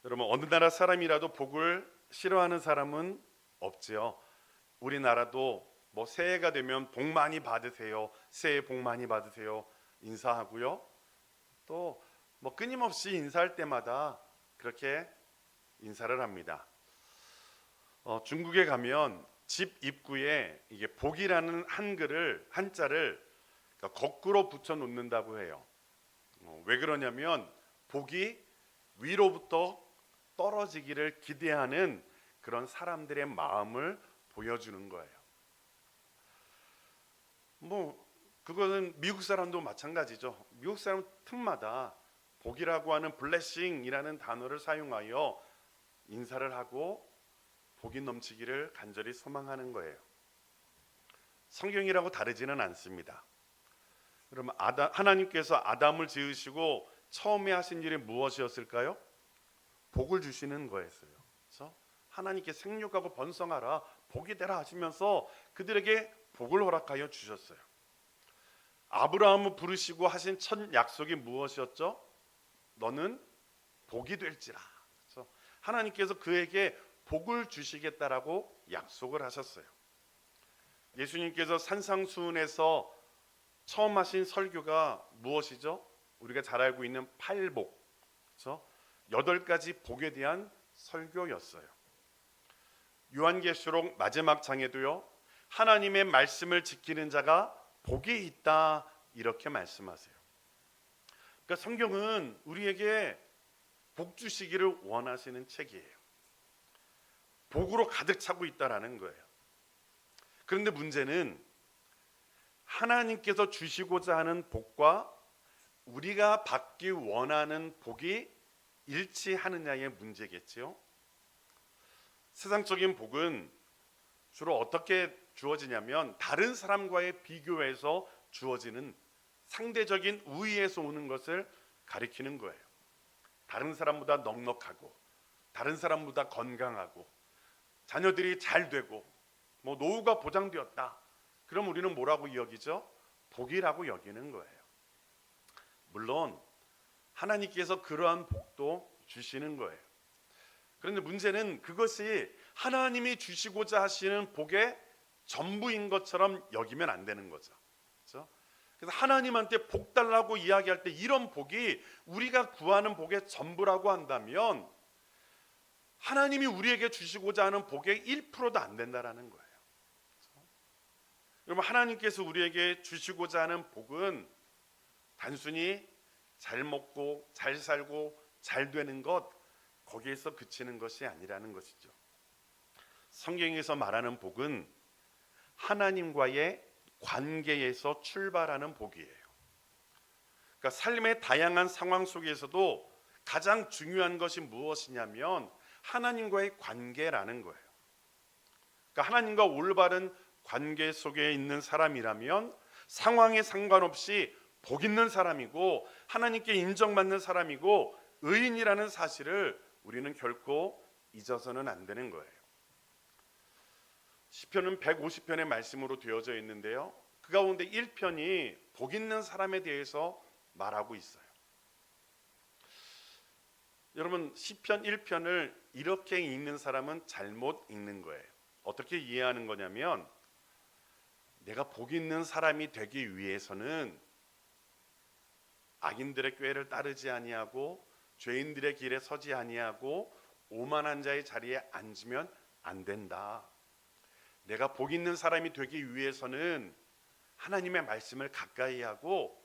여러분, 어느 나라 사람이라도 복을 싫어하는 사람은 없지요. 우리나라도 뭐 새해가 되면 복 많이 받으세요, 새해 복 많이 받으세요 인사하고요. 또 뭐 끊임없이 인사할 때마다 그렇게 인사를 합니다. 중국에 가면 집 입구에 이게 복이라는 한자를 그러니까 거꾸로 붙여 놓는다고 해요. 왜 그러냐면 복이 위로부터 떨어지기를 기대하는 그런 사람들의 마음을 보여주는 거예요. 뭐 그거는 미국 사람도 마찬가지죠. 미국 사람 틈마다 복이라고 하는 블레싱이라는 단어를 사용하여 인사를 하고 복이 넘치기를 간절히 소망하는 거예요. 성경이라고 다르지는 않습니다. 그러면 하나님께서 아담을 지으시고 처음에 하신 일이 무엇이었을까요? 복을 주시는 거였어요. 그래서 하나님께 생육하고 번성하라, 복이 되라 하시면서 그들에게 복을 허락하여 주셨어요. 아브라함을 부르시고 하신 첫 약속이 무엇이었죠? 너는 복이 될지라. 그래서 하나님께서 그에게 복을 주시겠다라고 약속을 하셨어요. 예수님께서 산상수훈에서 처음 하신 설교가 무엇이죠? 우리가 잘 알고 있는 팔복, 그렇죠? 8가지 복에 대한 설교였어요. 요한계시록 마지막 장에도요, 하나님의 말씀을 지키는 자가 복이 있다 이렇게 말씀하세요. 그러니까 성경은 우리에게 복 주시기를 원하시는 책이에요. 복으로 가득 차고 있다라는 거예요. 그런데 문제는 하나님께서 주시고자 하는 복과 우리가 받기 원하는 복이 일치하느냐의 문제겠지요. 세상적인 복은 주로 어떻게 주어지냐면 다른 사람과의 비교에서 주어지는 상대적인 우위에서 오는 것을 가리키는 거예요. 다른 사람보다 넉넉하고 다른 사람보다 건강하고 자녀들이 잘 되고 뭐 노후가 보장되었다. 그럼 우리는 뭐라고 여기죠? 복이라고 여기는 거예요. 물론 하나님께서 그러한 복도 주시는 거예요. 그런데 문제는 그것이 하나님이 주시고자 하시는 복의 전부인 것처럼 여기면 안 되는 거죠. 그렇죠? 그래서 하나님한테 복 달라고 이야기할 때 이런 복이 우리가 구하는 복의 전부라고 한다면 하나님이 우리에게 주시고자 하는 복의 1%도 안 된다라는 거예요. 그렇죠? 여러분, 하나님께서 우리에게 주시고자 하는 복은 단순히 잘 먹고 잘 살고 잘 되는 것, 거기에서 그치는 것이 아니라는 것이죠. 성경에서 말하는 복은 하나님과의 관계에서 출발하는 복이에요. 그러니까 삶의 다양한 상황 속에서도 가장 중요한 것이 무엇이냐면 하나님과의 관계라는 거예요. 그러니까 하나님과 올바른 관계 속에 있는 사람이라면 상황에 상관없이 복 있는 사람이고 하나님께 인정받는 사람이고 의인이라는 사실을 우리는 결코 잊어서는 안 되는 거예요. 시편은 150편의 말씀으로 되어져 있는데요, 그 가운데 1편이 복 있는 사람에 대해서 말하고 있어요. 여러분, 시편 1편을 이렇게 읽는 사람은 잘못 읽는 거예요. 어떻게 이해하는 거냐면 내가 복 있는 사람이 되기 위해서는 악인들의 꾀를 따르지 아니하고 죄인들의 길에 서지 아니하고 오만한 자의 자리에 앉으면 안 된다. 내가 복 있는 사람이 되기 위해서는 하나님의 말씀을 가까이 하고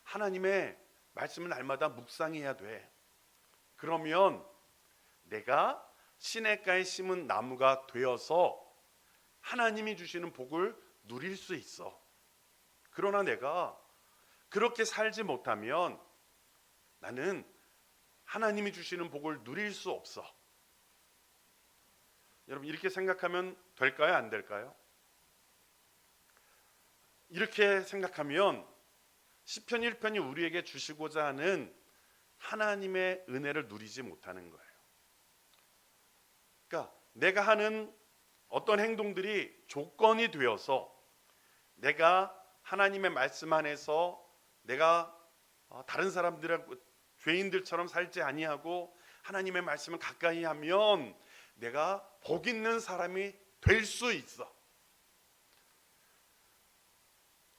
하나님의 말씀을 날마다 묵상해야 돼. 그러면 내가 시냇가에 심은 나무가 되어서 하나님이 주시는 복을 누릴 수 있어. 그러나 내가 그렇게 살지 못하면 나는 하나님이 주시는 복을 누릴 수 없어. 여러분, 이렇게 생각하면 될까요? 안 될까요? 이렇게 생각하면 시편 1편이 우리에게 주시고자 하는 하나님의 은혜를 누리지 못하는 거예요. 그러니까 내가 하는 어떤 행동들이 조건이 되어서 내가 하나님의 말씀 안에서 내가 다른 사람들하고 죄인들처럼 살지 아니하고 하나님의 말씀을 가까이 하면 내가 복 있는 사람이 될 수 있어.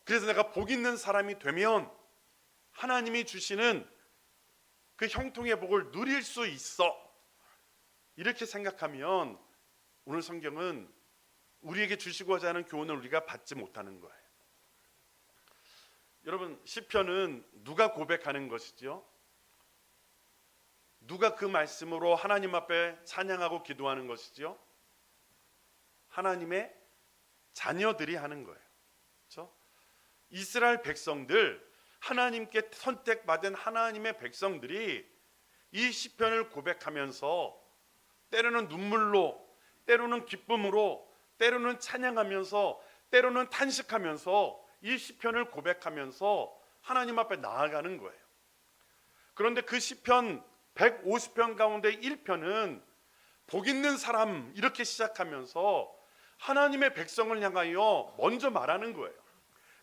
그래서 내가 복 있는 사람이 되면 하나님이 주시는 그 형통의 복을 누릴 수 있어. 이렇게 생각하면 오늘 성경은 우리에게 주시고자 하는 교훈을 우리가 받지 못하는 거예요. 여러분, 시편은 누가 고백하는 것이죠? 누가 그 말씀으로 하나님 앞에 찬양하고 기도하는 것이죠? 하나님의 자녀들이 하는 거예요. 그렇죠? 이스라엘 백성들, 하나님께 선택받은 하나님의 백성들이 이 시편을 고백하면서 때로는 눈물로, 때로는 기쁨으로, 때로는 찬양하면서, 때로는 탄식하면서 이 시편을 고백하면서 하나님 앞에 나아가는 거예요. 그런데 그 시편 150편 가운데 1편은 복 있는 사람 이렇게 시작하면서 하나님의 백성을 향하여 먼저 말하는 거예요.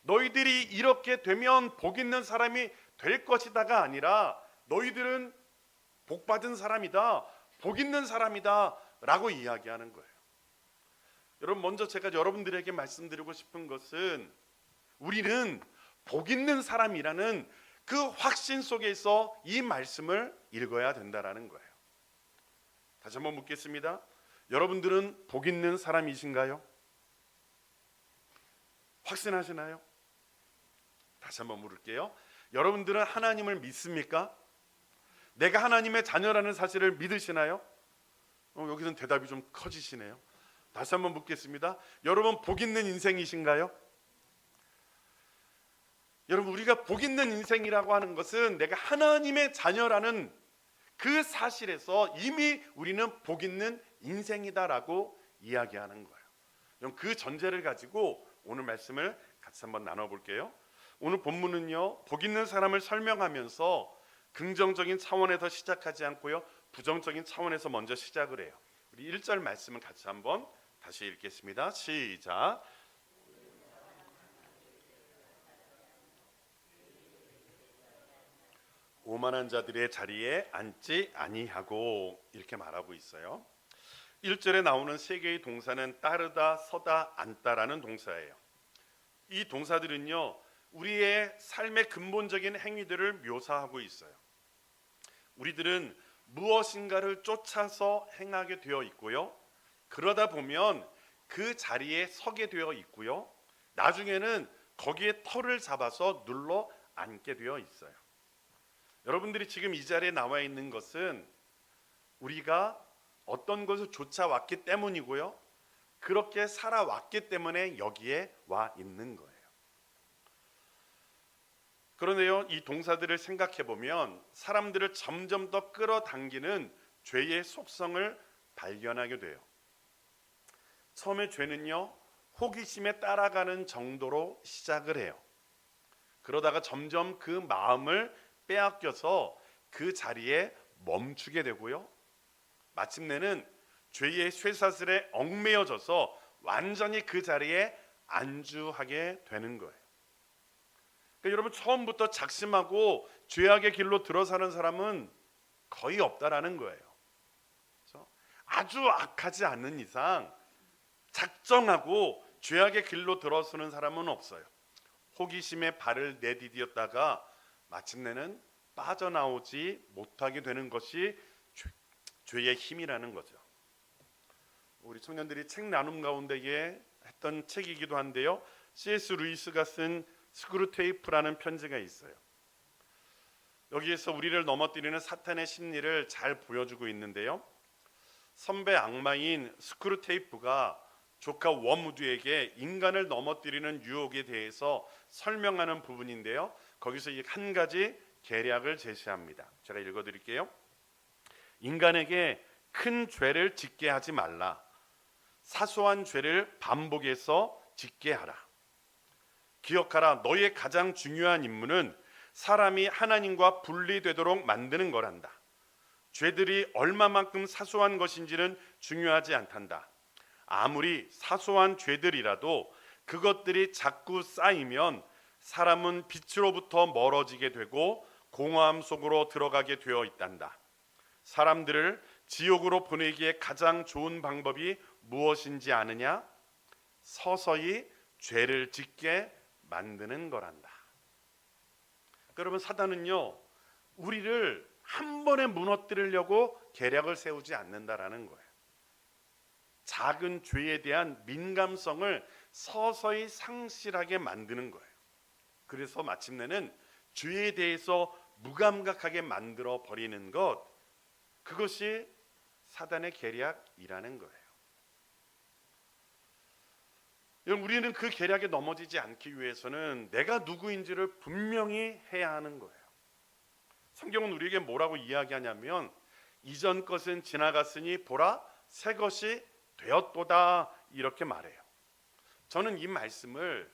너희들이 이렇게 되면 복 있는 사람이 될 것이다가 아니라 너희들은 복 받은 사람이다, 복 있는 사람이다 라고 이야기하는 거예요. 여러분, 먼저 제가 여러분들에게 말씀드리고 싶은 것은 우리는 복 있는 사람이라는 그 확신 속에서 이 말씀을 읽어야 된다라는 거예요. 다시 한번 묻겠습니다. 여러분들은 복 있는 사람이신가요? 확신하시나요? 다시 한번 물을게요. 여러분들은 하나님을 믿습니까? 내가 하나님의 자녀라는 사실을 믿으시나요? 여기서는 대답이 좀 커지시네요. 다시 한번 묻겠습니다. 여러분 복 있는 인생이신가요? 여러분, 우리가 복 있는 인생이라고 하는 것은 내가 하나님의 자녀라는 그 사실에서 이미 우리는 복 있는 인생이다라고 이야기하는 거예요. 그럼 그 전제를 가지고 오늘 말씀을 같이 한번 나눠볼게요. 오늘 본문은요, 복 있는 사람을 설명하면서 긍정적인 차원에서 시작하지 않고요, 부정적인 차원에서 먼저 시작을 해요. 우리 1절 말씀을 같이 한번 다시 읽겠습니다. 시작. 오만한 자들의 자리에 앉지 아니하고 이렇게 말하고 있어요. 1절에 나오는 세 개의 동사는 따르다, 서다, 앉다라는 동사예요. 이 동사들은요, 우리의 삶의 근본적인 행위들을 묘사하고 있어요. 우리들은 무엇인가를 쫓아서 행하게 되어 있고요, 그러다 보면 그 자리에 서게 되어 있고요, 나중에는 거기에 털을 잡아서 눌러 앉게 되어 있어요. 여러분들이 지금 이 자리에 나와 있는 것은 우리가 어떤 것을 쫓아왔기 때문이고요, 그렇게 살아왔기 때문에 여기에 와 있는 거예요. 그런데요, 이 동사들을 생각해 보면 사람들을 점점 더 끌어당기는 죄의 속성을 발견하게 돼요. 처음에 죄는요, 호기심에 따라가는 정도로 시작을 해요. 그러다가 점점 그 마음을 빼앗겨서 그 자리에 멈추게 되고요, 마침내는 죄의 쇠사슬에 얽매여져서 완전히 그 자리에 안주하게 되는 거예요. 그러니까 여러분, 처음부터 작심하고 죄악의 길로 들어서는 사람은 거의 없다라는 거예요. 그렇죠? 아주 악하지 않는 이상 작정하고 죄악의 길로 들어서는 사람은 없어요. 호기심에 발을 내디뎠다가 마침내는 빠져나오지 못하게 되는 것이 죄의 힘이라는 거죠. 우리 청년들이 책 나눔 가운데에 했던 책이기도 한데요, C.S. 루이스가 쓴 스크루테이프라는 편지가 있어요. 여기에서 우리를 넘어뜨리는 사탄의 심리를 잘 보여주고 있는데요, 선배 악마인 스크루테이프가 조카 워무드에게 인간을 넘어뜨리는 유혹에 대해서 설명하는 부분인데요, 거기서 한 가지 계략을 제시합니다. 제가 읽어드릴게요. 인간에게 큰 죄를 짓게 하지 말라. 사소한 죄를 반복해서 짓게 하라. 기억하라, 너의 가장 중요한 임무는 사람이 하나님과 분리되도록 만드는 거란다. 죄들이 얼마만큼 사소한 것인지는 중요하지 않단다. 아무리 사소한 죄들이라도 그것들이 자꾸 쌓이면 사람은 빛으로부터 멀어지게 되고 공허함 속으로 들어가게 되어 있단다. 사람들을 지옥으로 보내기에 가장 좋은 방법이 무엇인지 아느냐? 서서히 죄를 짓게 만드는 거란다. 여러분, 사단은요, 우리를 한 번에 무너뜨리려고 계략을 세우지 않는다라는 거예요. 작은 죄에 대한 민감성을 서서히 상실하게 만드는 거예요. 그래서 마침내는 죄에 대해서 무감각하게 만들어 버리는 것, 그것이 사단의 계략이라는 거예요. 여러분, 우리는 그 계략에 넘어지지 않기 위해서는 내가 누구인지를 분명히 해야 하는 거예요. 성경은 우리에게 뭐라고 이야기하냐면 이전 것은 지나갔으니 보라 새 것이 되었도다, 이렇게 말해요. 저는 이 말씀을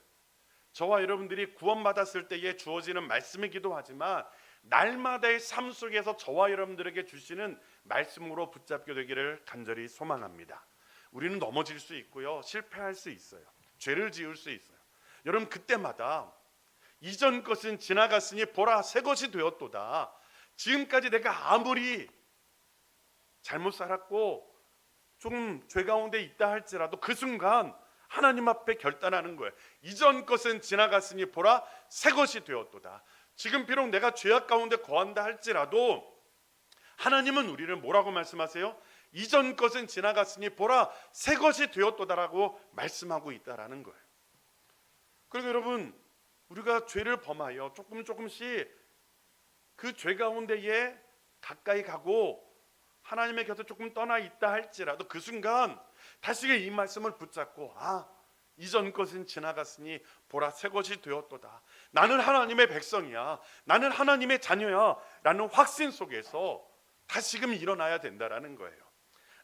저와 여러분들이 구원받았을 때에 주어지는 말씀이기도 하지만 날마다의 삶 속에서 저와 여러분들에게 주시는 말씀으로 붙잡게 되기를 간절히 소망합니다. 우리는 넘어질 수 있고요, 실패할 수 있어요, 죄를 지을 수 있어요. 여러분, 그때마다 이전 것은 지나갔으니 보라 새 것이 되었도다. 지금까지 내가 아무리 잘못 살았고 조금 죄 가운데 있다 할지라도 그 순간 하나님 앞에 결단하는 거예요. 이전 것은 지나갔으니 보라 새 것이 되었도다. 지금 비록 내가 죄악 가운데 거한다 할지라도 하나님은 우리를 뭐라고 말씀하세요? 이전 것은 지나갔으니 보라 새 것이 되었도다라고 말씀하고 있다라는 거예요. 그리고 여러분, 우리가 죄를 범하여 조금씩 그 죄 가운데에 가까이 가고 하나님의 곁에 조금 떠나 있다 할지라도 그 순간 다시 이 말씀을 붙잡고 이전 것은 지나갔으니 보라 새 것이 되었도다. 나는 하나님의 백성이야, 나는 하나님의 자녀야 라는 확신 속에서 다시금 일어나야 된다라는 거예요.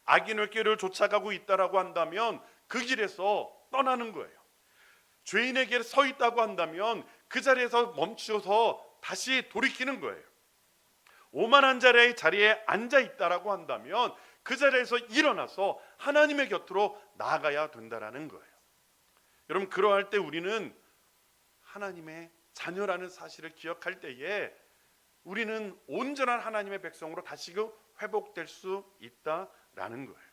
악인의 길을 쫓아가고 있다라고 한다면 그 길에서 떠나는 거예요. 죄인의 길에 서 있다고 한다면 그 자리에서 멈추어서 다시 돌이키는 거예요. 오만한 자리에 앉아 있다라고 한다면 그 자리에서 일어나서 하나님의 곁으로 나아가야 된다라는 거예요. 여러분, 그러할 때 우리는 하나님의 자녀라는 사실을 기억할 때에 우리는 온전한 하나님의 백성으로 다시금 회복될 수 있다라는 거예요.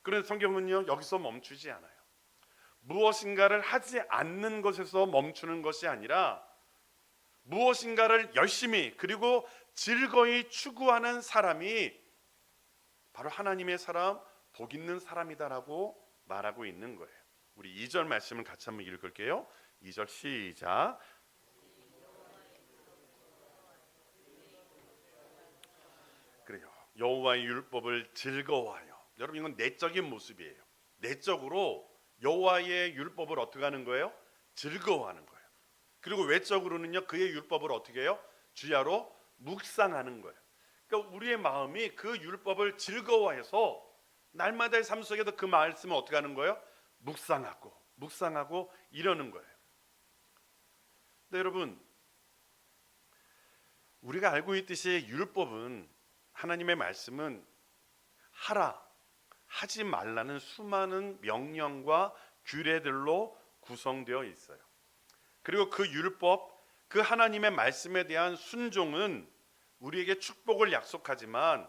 그런데 성경은요, 여기서 멈추지 않아요. 무엇인가를 하지 않는 것에서 멈추는 것이 아니라 무엇인가를 열심히 그리고 즐거이 추구하는 사람이 바로 하나님의 사람, 복 있는 사람이다라고 말하고 있는 거예요. 우리 2절 말씀을 같이 한번 읽을게요. 2절 시작. 그래요. 여호와의 율법을 즐거워하여. 여러분, 이건 내적인 모습이에요. 내적으로 여호와의 율법을 어떻게 하는 거예요? 즐거워하는 거예요. 그리고 외적으로는요, 그의 율법을 어떻게 해요? 주야로 묵상하는 거예요. 그러니까 우리의 마음이 그 율법을 즐거워해서 날마다의 삶 속에서 그 말씀을 어떻게 하는 거예요? 묵상하고 이러는 거예요. 근데 여러분, 우리가 알고 있듯이 율법은, 하나님의 말씀은 하라, 하지 말라는 수많은 명령과 규례들로 구성되어 있어요. 그리고 그 율법, 그 하나님의 말씀에 대한 순종은 우리에게 축복을 약속하지만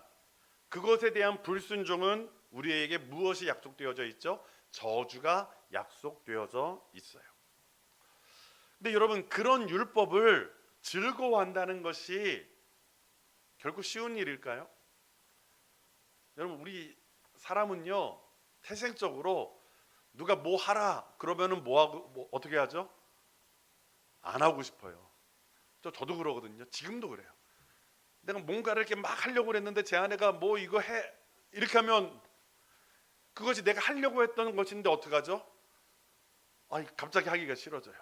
그것에 대한 불순종은 우리에게 무엇이 약속되어져 있죠? 저주가 약속되어져 있어요. 근데 여러분, 그런 율법을 즐거워한다는 것이 결코 쉬운 일일까요? 여러분, 우리 사람은요, 태생적으로 누가 뭐 하라 그러면은 어떻게 하죠? 안 하고 싶어요. 저도 그러거든요. 지금도 그래요. 내가 뭔가를 이렇게 막 하려고 그랬는데 제 아내가 뭐 이거 해 이렇게 하면 그것이 내가 하려고 했던 것인데 어떡하죠? 갑자기 하기가 싫어져요.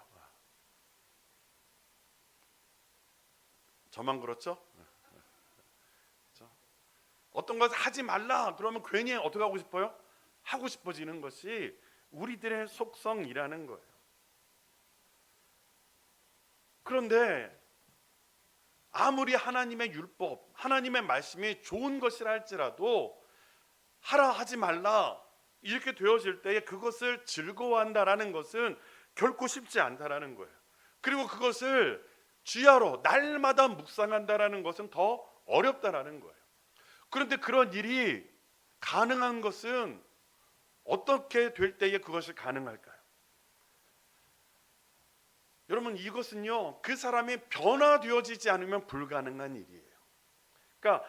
저만 그렇죠? 어떤 것을 하지 말라 그러면 괜히 어떻게 하고 싶어요? 하고 싶어지는 것이 우리들의 속성이라는 거예요. 그런데 아무리 하나님의 율법, 하나님의 말씀이 좋은 것이라 할지라도 하라 하지 말라 이렇게 되어질 때에 그것을 즐거워한다라는 것은 결코 쉽지 않다라는 거예요. 그리고 그것을 주야로 날마다 묵상한다라는 것은 더 어렵다라는 거예요. 그런데 그런 일이 가능한 것은 어떻게 될 때에 그것이 가능할까요? 여러분, 이것은요, 그 사람이 변화되어지지 않으면 불가능한 일이에요. 그러니까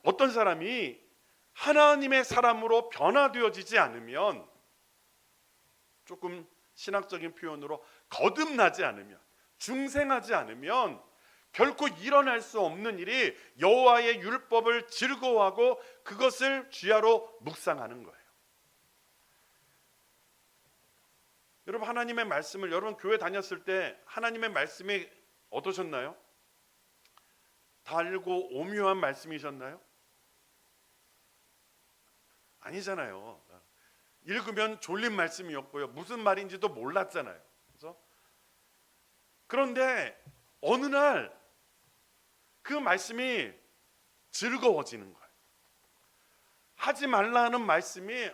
어떤 사람이 하나님의 사람으로 변화되어지지 않으면, 조금 신학적인 표현으로 거듭나지 않으면, 중생하지 않으면 결코 일어날 수 없는 일이 여호와의 율법을 즐거워하고 그것을 주야로 묵상하는 거예요. 여러분, 하나님의 말씀을, 여러분 교회 다녔을 때 하나님의 말씀이 어떠셨나요? 달고 오묘한 말씀이셨나요? 아니잖아요. 읽으면 졸린 말씀이었고요, 무슨 말인지도 몰랐잖아요. 그렇죠? 그런데 어느 날 그 말씀이 즐거워지는 거예요. 하지 말라는 말씀이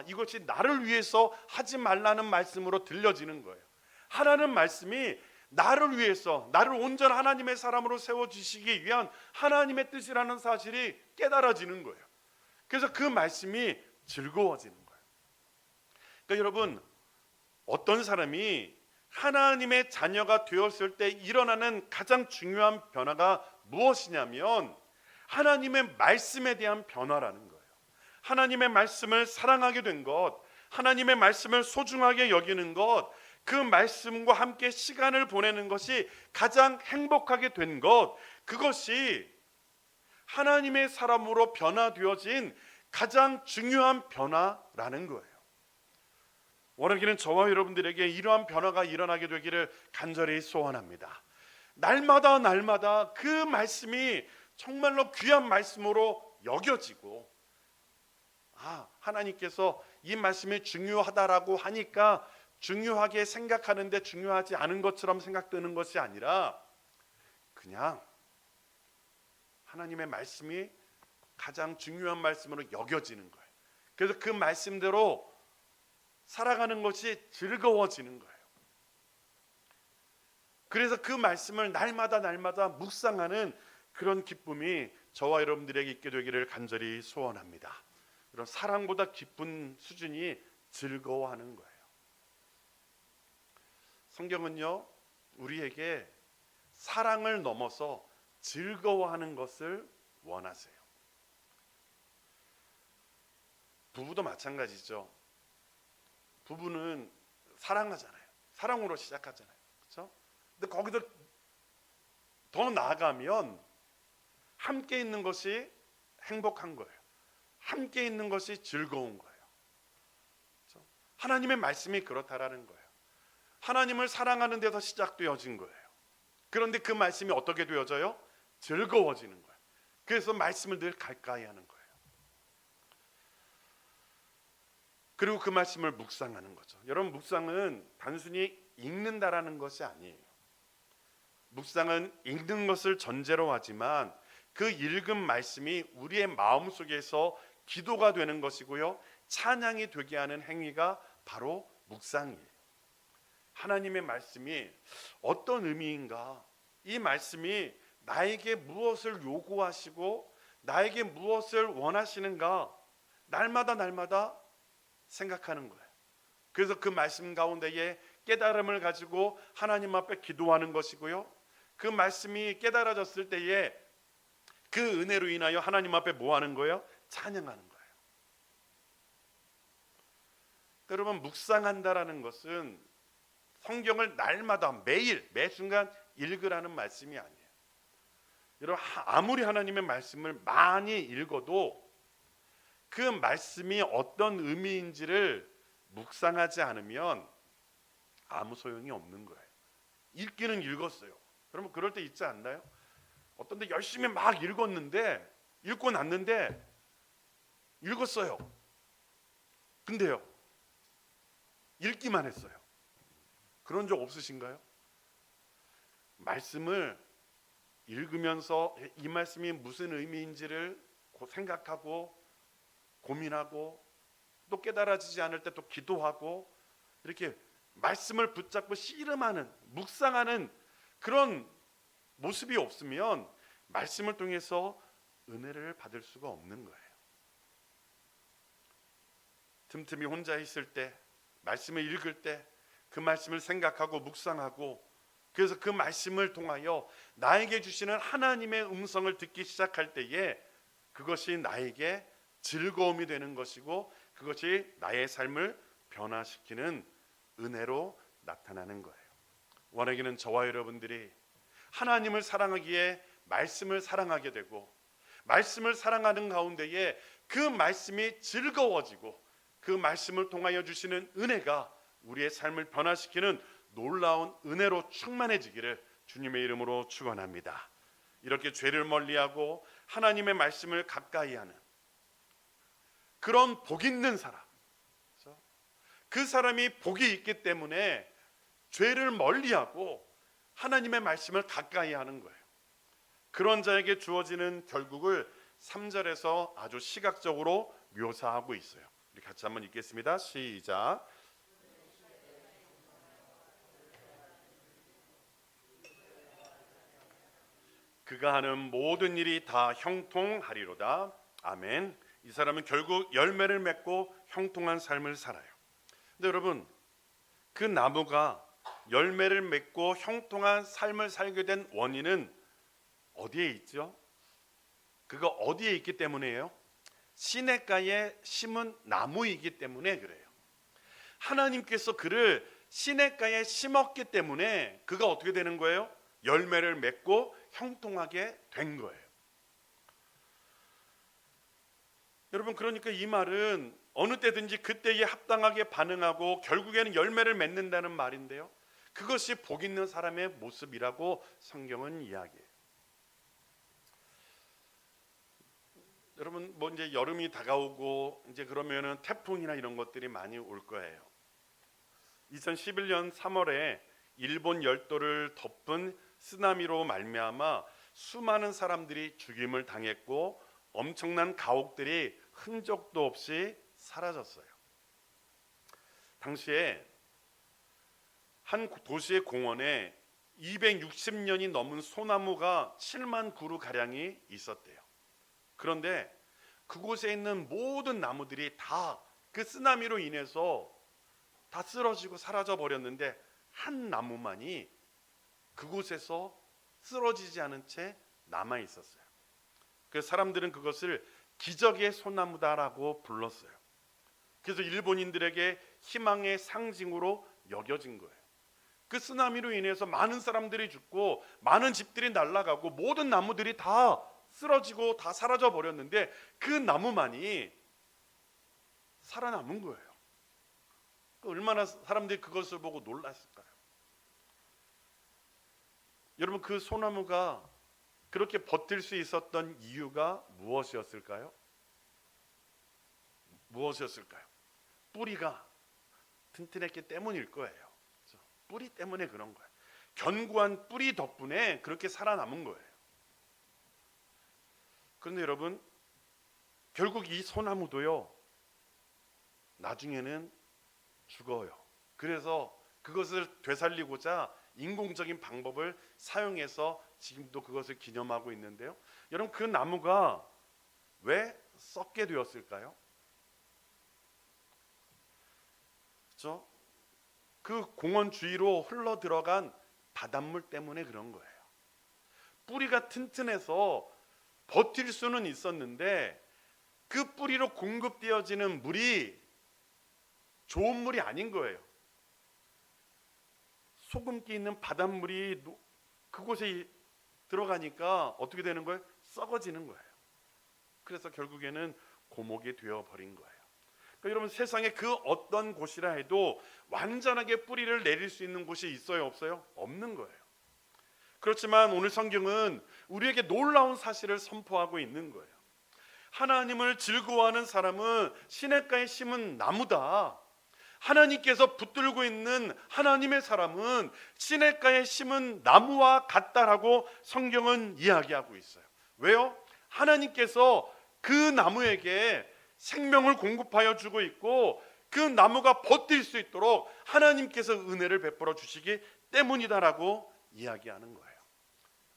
이것이 나를 위해서 하지 말라는 말씀으로 들려지는 거예요. 하라는 말씀이 나를 위해서, 나를 온전한 하나님의 사람으로 세워주시기 위한 하나님의 뜻이라는 사실이 깨달아지는 거예요. 그래서 그 말씀이 즐거워지는 거예요. 그러니까 여러분, 어떤 사람이 하나님의 자녀가 되었을 때 일어나는 가장 중요한 변화가 무엇이냐면 하나님의 말씀에 대한 변화라는 거예요. 하나님의 말씀을 사랑하게 된 것, 하나님의 말씀을 소중하게 여기는 것, 그 말씀과 함께 시간을 보내는 것이 가장 행복하게 된 것, 그것이 하나님의 사람으로 변화되어진 가장 중요한 변화라는 거예요. 원하기는 저와 여러분들에게 이러한 변화가 일어나게 되기를 간절히 소원합니다. 날마다 그 말씀이 정말로 귀한 말씀으로 여겨지고, 하나님께서 이 말씀이 중요하다라고 하니까 중요하게 생각하는데 중요하지 않은 것처럼 생각되는 것이 아니라 그냥 하나님의 말씀이 가장 중요한 말씀으로 여겨지는 거예요. 그래서 그 말씀대로 살아가는 것이 즐거워지는 거예요. 그래서 그 말씀을 날마다 묵상하는 그런 기쁨이 저와 여러분들에게 있게 되기를 간절히 소원합니다. 이런 사랑보다 기쁜 수준이 즐거워하는 거예요. 성경은요, 우리에게 사랑을 넘어서 즐거워하는 것을 원하세요. 부부도 마찬가지죠. 부부는 사랑하잖아요. 사랑으로 시작하잖아요. 그렇죠? 근데 거기서 더 나아가면 함께 있는 것이 행복한 거예요. 함께 있는 것이 즐거운 거예요. 그렇죠? 하나님의 말씀이 그렇다라는 거예요. 하나님을 사랑하는 데서 시작되어진 거예요. 그런데 그 말씀이 어떻게 되어져요? 즐거워지는 거예요. 그래서 말씀을 늘 가까이 하는 거예요. 그리고 그 말씀을 묵상하는 거죠. 여러분, 묵상은 단순히 읽는다라는 것이 아니에요. 묵상은 읽는 것을 전제로 하지만 그 읽은 말씀이 우리의 마음속에서 기도가 되는 것이고요, 찬양이 되게 하는 행위가 바로 묵상이에요. 하나님의 말씀이 어떤 의미인가, 이 말씀이 나에게 무엇을 요구하시고 나에게 무엇을 원하시는가, 날마다 생각하는 거예요. 그래서 그 말씀 가운데에 깨달음을 가지고 하나님 앞에 기도하는 것이고요, 그 말씀이 깨달아졌을 때에 그 은혜로 인하여 하나님 앞에 뭐 하는 거예요? 찬양하는 거예요. 여러분, 묵상한다라는 것은 성경을 날마다 매일 매순간 읽으라는 말씀이 아니에요. 여러분, 아무리 하나님의 말씀을 많이 읽어도 그 말씀이 어떤 의미인지를 묵상하지 않으면 아무 소용이 없는 거예요. 읽기는 읽었어요. 그러면 그럴 때 있지 않나요? 어떤 데 열심히 막 읽고 났는데 읽었어요. 근데요, 읽기만 했어요. 그런 적 없으신가요? 말씀을 읽으면서 이 말씀이 무슨 의미인지를 생각하고 고민하고, 또 깨달아지지 않을 때 또 기도하고, 이렇게 말씀을 붙잡고 씨름하는, 묵상하는 그런 모습이 없으면 말씀을 통해서 은혜를 받을 수가 없는 거예요. 틈틈이 혼자 있을 때, 말씀을 읽을 때 그 말씀을 생각하고 묵상하고, 그래서 그 말씀을 통하여 나에게 주시는 하나님의 음성을 듣기 시작할 때에 그것이 나에게 즐거움이 되는 것이고, 그것이 나의 삶을 변화시키는 은혜로 나타나는 거예요. 원하기는 저와 여러분들이 하나님을 사랑하기에 말씀을 사랑하게 되고, 말씀을 사랑하는 가운데에 그 말씀이 즐거워지고, 그 말씀을 통하여 주시는 은혜가 우리의 삶을 변화시키는 놀라운 은혜로 충만해지기를 주님의 이름으로 축원합니다. 이렇게 죄를 멀리하고 하나님의 말씀을 가까이 하는 그런 복 있는 사람, 그 사람이 복이 있기 때문에 죄를 멀리하고 하나님의 말씀을 가까이 하는 거예요. 그런 자에게 주어지는 결국을 3절에서 아주 시각적으로 묘사하고 있어요. 우리 같이 한번 읽겠습니다. 시작. 그가 하는 모든 일이 다 형통하리로다. 아멘. 이 사람은 결국 열매를 맺고 형통한 삶을 살아요. 근데 여러분, 그 나무가 열매를 맺고 형통한 삶을 살게 된 원인은 어디에 있죠? 그가 어디에 있기 때문이에요? 시냇가에 심은 나무이기 때문에 그래요. 하나님께서 그를 시냇가에 심었기 때문에 그가 어떻게 되는 거예요? 열매를 맺고 형통하게 된 거예요. 여러분, 그러니까 이 말은 어느 때든지 그때에 합당하게 반응하고 결국에는 열매를 맺는다는 말인데요, 그것이 복 있는 사람의 모습이라고 성경은 이야기해요. 여러분, 뭐 이제 여름이 다가오고 이제 그러면은 태풍이나 이런 것들이 많이 올 거예요. 2011년 3월에 일본 열도를 덮은 쓰나미로 말미암아 수많은 사람들이 죽임을 당했고 엄청난 가옥들이 흔적도 없이 사라졌어요. 당시에 한 도시의 공원에 260년이 넘은 소나무가 7만 그루 가량이 있었대요. 그런데 그곳에 있는 모든 나무들이 다 그 쓰나미로 인해서 다 쓰러지고 사라져 버렸는데 한 나무만이 그곳에서 쓰러지지 않은 채 남아 있었어요. 그래서 사람들은 그것을 기적의 소나무다라고 불렀어요. 그래서 일본인들에게 희망의 상징으로 여겨진 거예요. 그 쓰나미로 인해서 많은 사람들이 죽고 많은 집들이 날아가고 모든 나무들이 다 쓰러지고 다 사라져 버렸는데 그 나무만이 살아남은 거예요. 얼마나 사람들이 그것을 보고 놀랐을까요? 여러분, 그 소나무가 그렇게 버틸 수 있었던 이유가 무엇이었을까요? 무엇이었을까요? 뿌리가 튼튼했기 때문일 거예요. 뿌리 때문에 그런 거예요. 견고한 뿌리 덕분에 그렇게 살아남은 거예요. 그런데 여러분, 결국 이 소나무도요, 나중에는 죽어요. 그래서 그것을 되살리고자 인공적인 방법을 사용해서 지금도 그것을 기념하고 있는데요, 여러분, 그 나무가 왜 썩게 되었을까요? 그렇죠? 그 공원 주위로 흘러 들어간 바닷물 때문에 그런 거예요. 뿌리가 튼튼해서 버틸 수는 있었는데 그 뿌리로 공급되어지는 물이 좋은 물이 아닌 거예요. 소금기 있는 바닷물이 그곳에 들어가니까 어떻게 되는 거예요? 썩어지는 거예요. 그래서 결국에는 고목이 되어버린 거예요. 그러니까 여러분, 세상에 그 어떤 곳이라 해도 완전하게 뿌리를 내릴 수 있는 곳이 있어요, 없어요? 없는 거예요. 그렇지만 오늘 성경은 우리에게 놀라운 사실을 선포하고 있는 거예요. 하나님을 즐거워하는 사람은 시냇가에 심은 나무다. 하나님께서 붙들고 있는 하나님의 사람은 시냇가에 심은 나무와 같다라고 성경은 이야기하고 있어요. 왜요? 하나님께서 그 나무에게 생명을 공급하여 주고 있고 그 나무가 버틸 수 있도록 하나님께서 은혜를 베풀어 주시기 때문이다라고 이야기하는 거예요.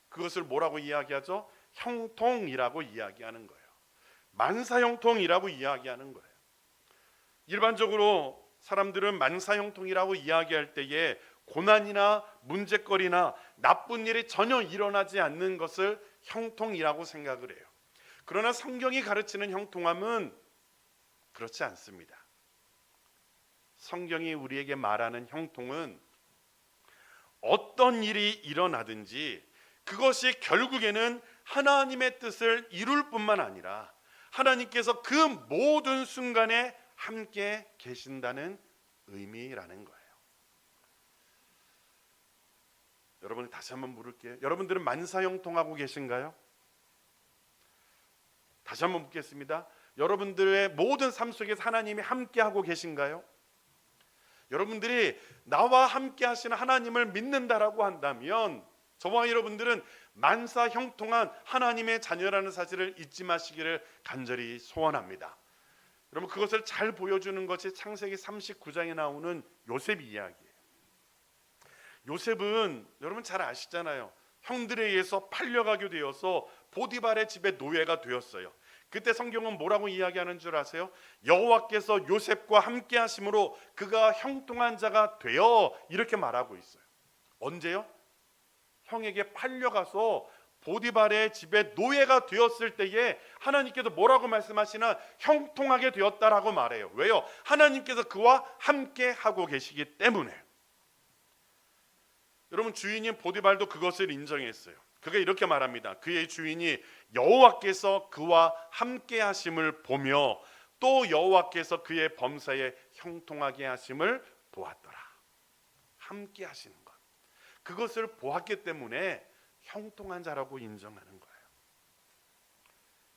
그것을 뭐라고 이야기하죠? 형통이라고 이야기하는 거예요. 만사형통이라고 이야기하는 거예요. 일반적으로 사람들은 만사형통이라고 이야기할 때에 고난이나 문제거리나 나쁜 일이 전혀 일어나지 않는 것을 형통이라고 생각을 해요. 그러나 성경이 가르치는 형통함은 그렇지 않습니다. 성경이 우리에게 말하는 형통은 어떤 일이 일어나든지 그것이 결국에는 하나님의 뜻을 이룰 뿐만 아니라 하나님께서 그 모든 순간에 함께 계신다는 의미라는 거예요. 여러분, 다시 한번 물을게요. 여러분들은 만사형통하고 계신가요? 다시 한번 묻겠습니다. 여러분들의 모든 삶 속에서 하나님이 함께하고 계신가요? 여러분들이 나와 함께 하시는 하나님을 믿는다라고 한다면 저와 여러분들은 만사형통한 하나님의 자녀라는 사실을 잊지 마시기를 간절히 소원합니다. 여러분, 그것을 잘 보여주는 것이 창세기 39장에 나오는 요셉 이야기예요. 요셉은 여러분 잘 아시잖아요. 형들에 의해서 팔려가게 되어서 보디발의 집에 노예가 되었어요. 그때 성경은 뭐라고 이야기하는 줄 아세요? 여호와께서 요셉과 함께 하심으로 그가 형통한 자가 되어, 이렇게 말하고 있어요. 언제요? 형에게 팔려가서 보디발의 집에 노예가 되었을 때에 하나님께서 뭐라고 말씀하시나? 형통하게 되었다라고 말해요. 왜요? 하나님께서 그와 함께 하고 계시기 때문에. 여러분, 주인인 보디발도 그것을 인정했어요. 그가 이렇게 말합니다. 그의 주인이 여호와께서 그와 함께 하심을 보며 또 여호와께서 그의 범사에 형통하게 하심을 보았더라. 함께 하시는 것, 그것을 보았기 때문에 형통한 자라고 인정하는 거예요.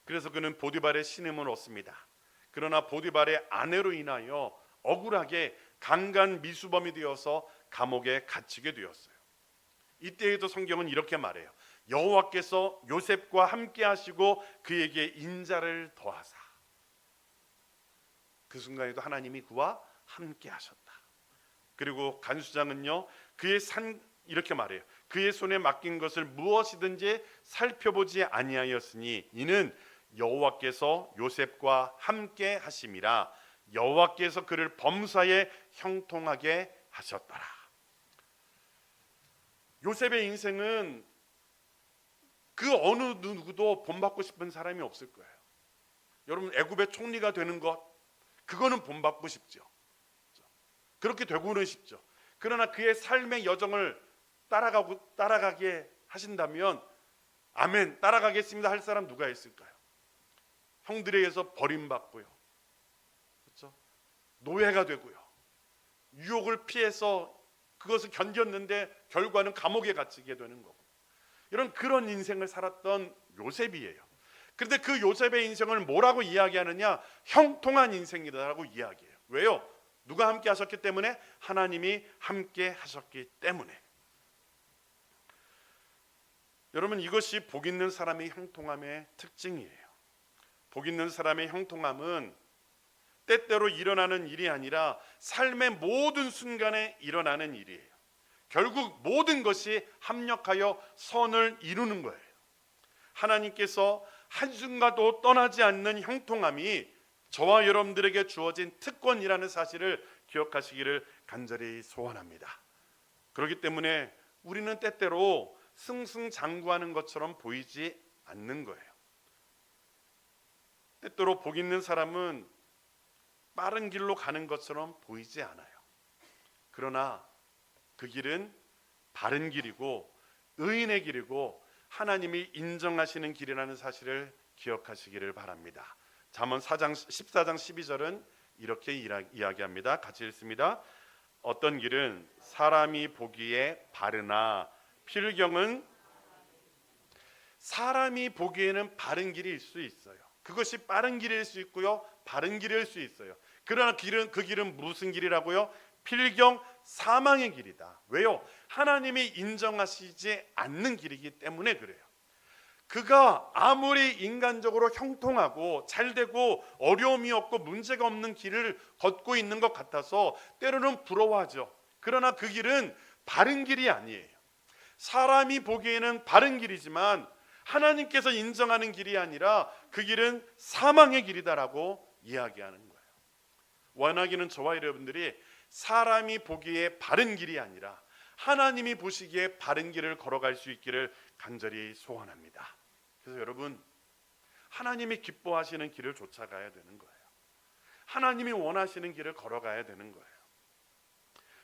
그래서 그는 보디발의 신임을 얻습니다. 그러나 보디발의 아내로 인하여 억울하게 강간 미수범이 되어서 감옥에 갇히게 되었어요. 이때에도 성경은 이렇게 말해요. 여호와께서 요셉과 함께 하시고 그에게 인자를 더하사. 그 순간에도 하나님이 그와 함께 하셨다. 그리고 간수장은요, 이렇게 말해요. 그의 손에 맡긴 것을 무엇이든지 살펴보지 아니하였으니 이는 여호와께서 요셉과 함께 하심이라. 여호와께서 그를 범사에 형통하게 하셨더라. 요셉의 인생은 그 어느 누구도 본받고 싶은 사람이 없을 거예요. 여러분, 애굽의 총리가 되는 것, 그거는 본받고 싶죠. 그렇게 되고는 싶죠. 그러나 그의 삶의 여정을 따라가게 하신다면 아멘, 따라가겠습니다 할 사람 누가 있을까요? 형들에 의해서 버림받고요, 그렇죠? 노예가 되고요, 유혹을 피해서 그것을 견뎠는데 결과는 감옥에 갇히게 되는 거고, 그런 인생을 살았던 요셉이에요. 그런데 그 요셉의 인생을 뭐라고 이야기하느냐? 형통한 인생이라고 이야기해요. 왜요? 누가 함께 하셨기 때문에? 하나님이 함께 하셨기 때문에. 여러분, 이것이 복 있는 사람의 형통함의 특징이에요. 복 있는 사람의 형통함은 때때로 일어나는 일이 아니라 삶의 모든 순간에 일어나는 일이에요. 결국 모든 것이 합력하여 선을 이루는 거예요. 하나님께서 한순간도 떠나지 않는 형통함이 저와 여러분들에게 주어진 특권이라는 사실을 기억하시기를 간절히 소원합니다. 그렇기 때문에 우리는 때때로 승승장구하는 것처럼 보이지 않는 거예요. 때때로 복 있는 사람은 빠른 길로 가는 것처럼 보이지 않아요. 그러나 그 길은 바른 길이고 의인의 길이고 하나님이 인정하시는 길이라는 사실을 기억하시기를 바랍니다. 잠언 14장 12절은 이렇게 이야기합니다. 같이 읽습니다. 어떤 길은 사람이 보기에 바르나 필경은, 사람이 보기에는 바른 길일 수 있어요. 그것이 빠른 길일 수 있고요, 바른 길일 수 있어요. 그러나 그 길은 무슨 길이라고요? 필경, 사망의 길이다. 왜요? 하나님이 인정하시지 않는 길이기 때문에 그래요. 그가 아무리 인간적으로 형통하고 잘되고 어려움이 없고 문제가 없는 길을 걷고 있는 것 같아서 때로는 부러워하죠. 그러나 그 길은 바른 길이 아니에요. 사람이 보기에는 바른 길이지만 하나님께서 인정하는 길이 아니라 그 길은 사망의 길이다라고 이야기하는 거예요. 원하기는 저와 여러분들이 사람이 보기에 바른 길이 아니라 하나님이 보시기에 바른 길을 걸어갈 수 있기를 간절히 소원합니다. 그래서 여러분, 하나님이 기뻐하시는 길을 쫓아가야 되는 거예요. 하나님이 원하시는 길을 걸어가야 되는 거예요.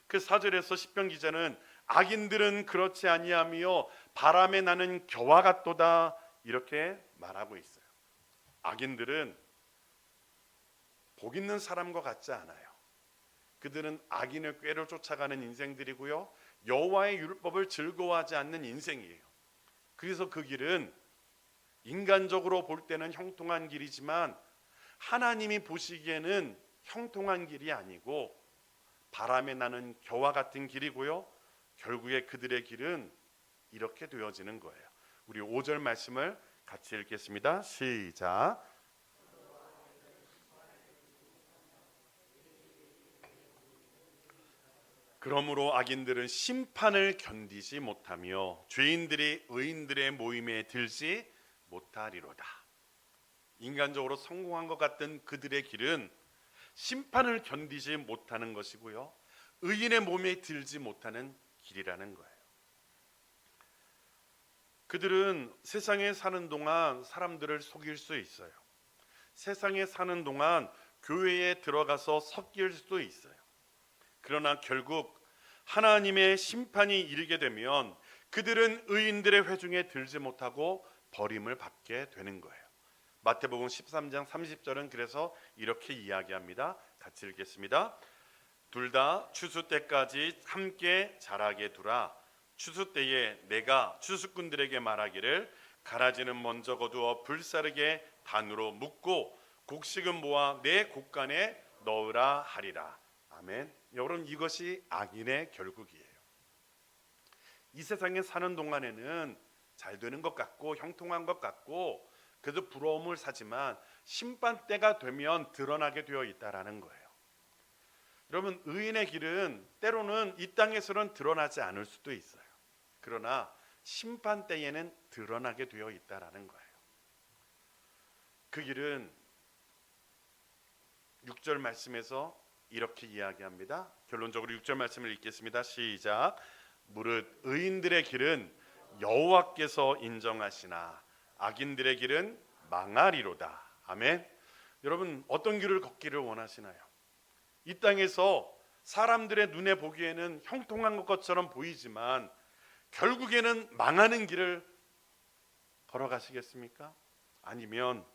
그 4절에서 시편 기자는 악인들은 그렇지 아니하며 바람에 나는 겨와 같도다 이렇게 말하고 있어요. 악인들은 복 있는 사람과 같지 않아요. 그들은 악인의 꾀를 쫓아가는 인생들이고요, 여호와의 율법을 즐거워하지 않는 인생이에요. 그래서 그 길은 인간적으로 볼 때는 형통한 길이지만 하나님이 보시기에는 형통한 길이 아니고 바람에 나는 겨와 같은 길이고요, 결국에 그들의 길은 이렇게 되어지는 거예요. 우리 5절 말씀을 같이 읽겠습니다. 시작. 그러므로 악인들은 심판을 견디지 못하며 죄인들이 의인들의 모임에 들지 못하리로다. 인간적으로 성공한 것 같은 그들의 길은 심판을 견디지 못하는 것이고요, 의인의 몸에 들지 못하는 길이라는 거예요. 그들은 세상에 사는 동안 사람들을 속일 수 있어요. 세상에 사는 동안 교회에 들어가서 섞일 수도 있어요. 그러나 결국 하나님의 심판이 이르게 되면 그들은 의인들의 회중에 들지 못하고 버림을 받게 되는 거예요. 마태복음 13장 30절은 그래서 이렇게 이야기합니다. 같이 읽겠습니다. 둘 다 추수 때까지 함께 자라게 두라. 추수 때에 내가 추수꾼들에게 말하기를 가라지는 먼저 거두어 불사르게 단으로 묶고 곡식은 모아 내 곡간에 넣으라 하리라. 아멘. 여러분, 이것이 악인의 결국이에요. 이 세상에 사는 동안에는 잘 되는 것 같고 형통한 것 같고 그래도 부러움을 사지만 심판 때가 되면 드러나게 되어 있다라는 거예요. 여러분, 의인의 길은 때로는 이 땅에서는 드러나지 않을 수도 있어요. 그러나 심판 때에는 드러나게 되어 있다라는 거예요. 그 길은 6절 말씀에서 이렇게 이야기합니다. 결론적으로 6절 말씀을 읽겠습니다. 시작. 무릇 의인들의 길은 여호와께서 인정하시나 악인들의 길은 망하리로다. 아멘. 여러분, 어떤 길을 걷기를 원하시나요? 이 땅에서 사람들의 눈에 보기에는 형통한 것처럼 보이지만 결국에는 망하는 길을 걸어가시겠습니까? 아니면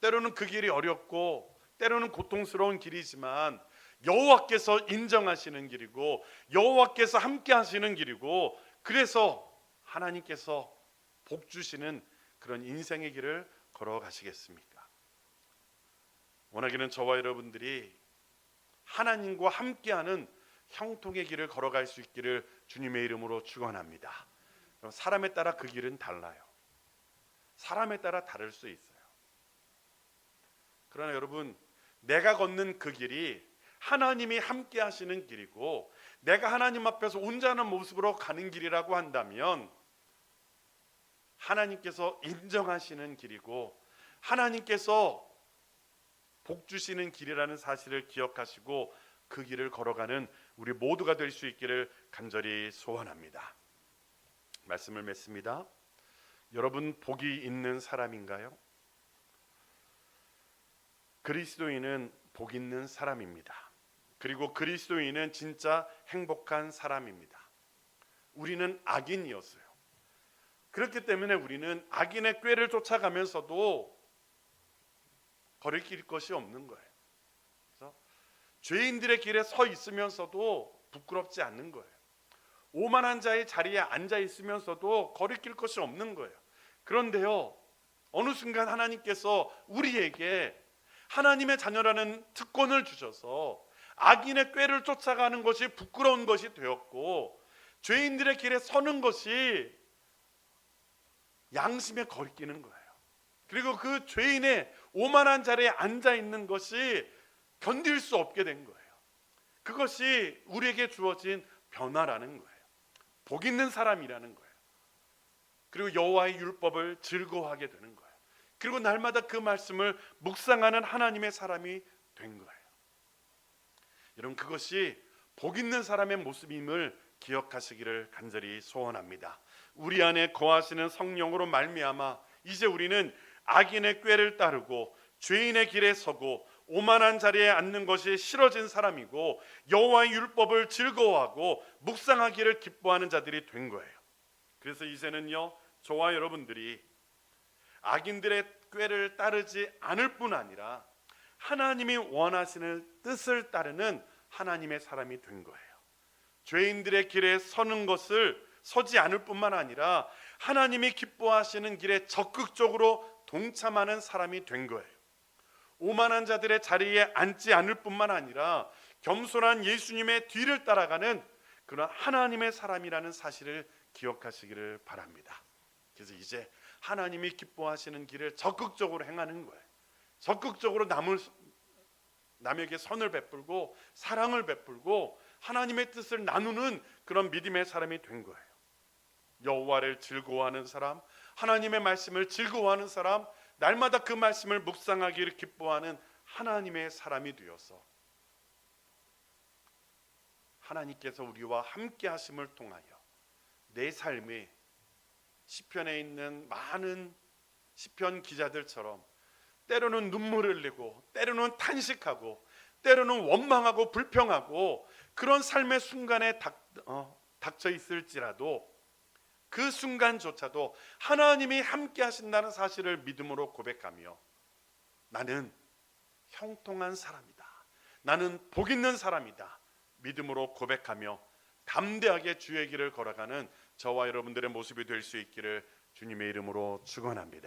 때로는 그 길이 어렵고 때로는 고통스러운 길이지만 여호와께서 인정하시는 길이고 여호와께서 함께 하시는 길이고 그래서 하나님께서 복 주시는 그런 인생의 길을 걸어가시겠습니까? 원하기는 저와 여러분들이 하나님과 함께하는 형통의 길을 걸어갈 수 있기를 주님의 이름으로 축원합니다. 사람에 따라 그 길은 달라요. 사람에 따라 다를 수 있어요. 그러나 여러분, 내가 걷는 그 길이 하나님이 함께 하시는 길이고 내가 하나님 앞에서 온전한 모습으로 가는 길이라고 한다면 하나님께서 인정하시는 길이고 하나님께서 복 주시는 길이라는 사실을 기억하시고 그 길을 걸어가는 우리 모두가 될 수 있기를 간절히 소원합니다. 말씀을 맺습니다. 여러분, 복이 있는 사람인가요? 그리스도인은 복 있는 사람입니다. 그리고 그리스도인은 진짜 행복한 사람입니다. 우리는 악인이었어요. 그렇기 때문에 우리는 악인의 꾀를 쫓아가면서도 거리낄 것이 없는 거예요. 그래서 죄인들의 길에 서 있으면서도 부끄럽지 않는 거예요. 오만한 자의 자리에 앉아 있으면서도 거리낄 것이 없는 거예요. 그런데요, 어느 순간 하나님께서 우리에게 하나님의 자녀라는 특권을 주셔서 악인의 꾀를 쫓아가는 것이 부끄러운 것이 되었고 죄인들의 길에 서는 것이 양심에 거리끼는 거예요. 그리고 그 죄인의 오만한 자리에 앉아 있는 것이 견딜 수 없게 된 거예요. 그것이 우리에게 주어진 변화라는 거예요. 복 있는 사람이라는 거예요. 그리고 여호와의 율법을 즐거워하게 되는 거예요. 그리고 날마다 그 말씀을 묵상하는 하나님의 사람이 된 거예요. 여러분, 그것이 복 있는 사람의 모습임을 기억하시기를 간절히 소원합니다. 우리 안에 거하시는 성령으로 말미암아 이제 우리는 악인의 꾀를 따르고 죄인의 길에 서고 오만한 자리에 앉는 것이 싫어진 사람이고 여호와의 율법을 즐거워하고 묵상하기를 기뻐하는 자들이 된 거예요. 그래서 이제는요, 저와 여러분들이 악인들의 꾀를 따르지 않을 뿐 아니라 하나님이 원하시는 뜻을 따르는 하나님의 사람이 된 거예요. 죄인들의 길에 서는 것을 서지 않을 뿐만 아니라 하나님이 기뻐하시는 길에 적극적으로 동참하는 사람이 된 거예요. 오만한 자들의 자리에 앉지 않을 뿐만 아니라 겸손한 예수님의 뒤를 따라가는 그런 하나님의 사람이라는 사실을 기억하시기를 바랍니다. 그래서 이제 하나님이 기뻐하시는 길을 적극적으로 행하는 거예요. 적극적으로 남에게 선을 베풀고 사랑을 베풀고 하나님의 뜻을 나누는 그런 믿음의 사람이 된 거예요. 여호와를 즐거워하는 사람, 하나님의 말씀을 즐거워하는 사람, 날마다 그 말씀을 묵상하기를 기뻐하는 하나님의 사람이 되어서 하나님께서 우리와 함께 하심을 통하여 내 삶에 시편에 있는 많은 시편 기자들처럼 때로는 눈물을 흘리고 때로는 탄식하고 때로는 원망하고 불평하고 그런 삶의 순간에 닥쳐 있을지라도 그 순간조차도 하나님이 함께 하신다는 사실을 믿음으로 고백하며 나는 형통한 사람이다, 나는 복 있는 사람이다 믿음으로 고백하며 담대하게 주의 길을 걸어가는 저와 여러분들의 모습이 될 수 있기를 주님의 이름으로 축원합니다.